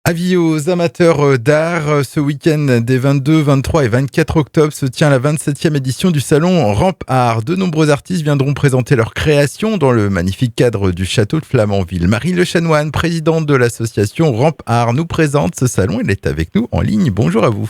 Avis aux amateurs d'art, ce week-end des 22, 23 et 24 octobre se tient la 27e édition du salon Ramp Art. De nombreux artistes viendront présenter leurs créations dans le magnifique cadre du château de Flamanville. Marie Lechanoine, présidente de l'association Ramp Art, nous présente ce salon. Elle est avec nous en ligne. Bonjour à vous.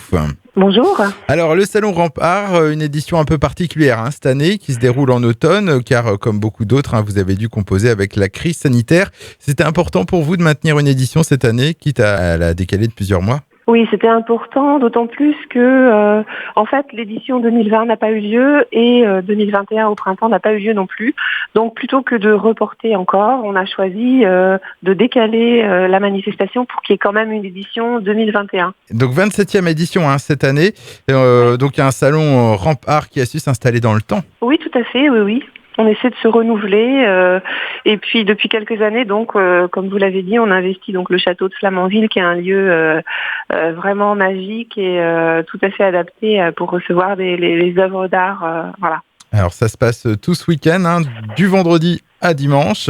Bonjour. Alors, le salon Ramp Art, une édition un peu particulière cette année qui se déroule en automne, car comme beaucoup d'autres, vous avez dû composer avec la crise sanitaire. C'était important pour vous de maintenir une édition cette année, quitte à la décaler de plusieurs mois? Oui, c'était important, d'autant plus que, en fait, l'édition 2020 n'a pas eu lieu et 2021 au printemps n'a pas eu lieu non plus. Donc, plutôt que de reporter encore, on a choisi de décaler la manifestation pour qu'il y ait quand même une édition 2021. Donc 27e édition cette année. Donc il y a un salon Ramp Art qui a su s'installer dans le temps. Oui, tout à fait, oui, oui. On essaie de se renouveler et puis depuis quelques années, donc, comme vous l'avez dit, on investit donc le château de Flamanville, qui est un lieu vraiment magique et tout à fait adapté pour recevoir les œuvres d'art. Voilà. Alors ça se passe tout ce week-end, du vendredi à dimanche.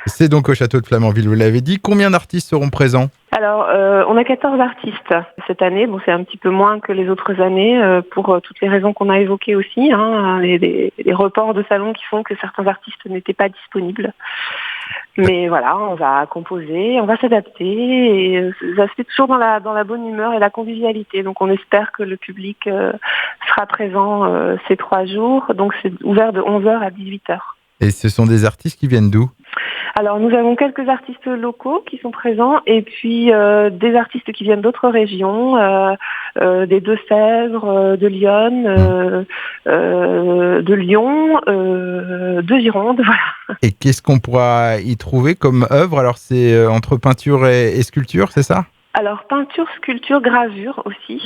C'est donc au château de Flamanville, vous l'avez dit. Combien d'artistes seront présents? Alors, on a 14 artistes cette année. Bon, c'est un petit peu moins que les autres années pour toutes les raisons qu'on a évoquées aussi. Les reports de salon qui font que certains artistes n'étaient pas disponibles. Mais voilà, on va composer, on va s'adapter et ça se fait toujours dans la bonne humeur et la convivialité. Donc, on espère que le public sera présent ces 3 jours. Donc, c'est ouvert de 11h à 18h. Et ce sont des artistes qui viennent d'où? Alors, nous avons quelques artistes locaux qui sont présents et puis des artistes qui viennent d'autres régions, des Deux-Sèvres, de Lyon, de Gironde, voilà. Et qu'est-ce qu'on pourra y trouver comme œuvre? Alors c'est entre peinture et sculpture, c'est ça? Alors, peinture, sculpture, gravure aussi.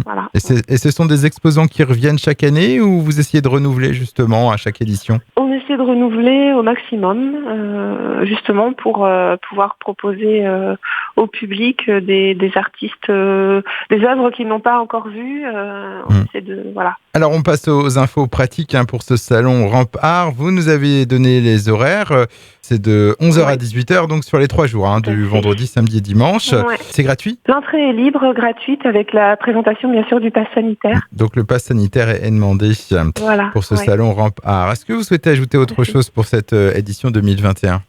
Voilà. Et ce sont des exposants qui reviennent chaque année ou vous essayez de renouveler justement à chaque édition? On essaie de renouveler au maximum, justement pour pouvoir proposer au public des artistes, des œuvres qu'ils n'ont pas encore vues. On essaie de, voilà. Alors on passe aux infos pratiques pour ce salon Ramp Art. Vous nous avez donné les horaires. C'est de 11h à 18h, donc sur les 3 jours, du vendredi, samedi et dimanche. Ouais. C'est gratuit? L'entrée est libre, gratuite, avec la présentation bien sûr du pass sanitaire. Donc le pass sanitaire est demandé pour ce salon Ramp Art. Est-ce que vous souhaitez ajouter autre chose pour cette édition 2021?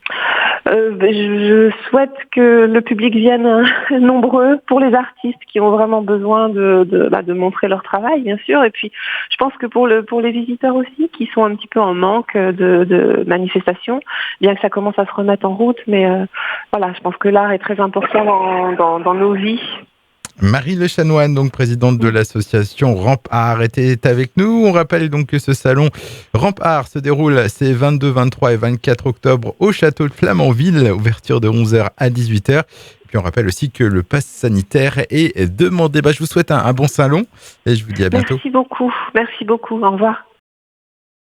Je souhaite que le public vienne nombreux pour les artistes qui ont vraiment besoin de montrer leur travail, bien sûr. Et puis, je pense que pour les visiteurs aussi, qui sont un petit peu en manque de manifestations, bien que ça commence à se remettre en route. Mais voilà, je pense que l'art est très important dans nos vies. Marie Lechanoine, donc présidente de l'association Ramp Art, était avec nous. On rappelle donc que ce salon Ramp Art se déroule ces 22, 23 et 24 octobre au château de Flamanville, ouverture de 11h à 18h. Puis on rappelle aussi que le pass sanitaire est demandé. Je vous souhaite un bon salon et je vous dis à bientôt. Merci beaucoup. Au revoir.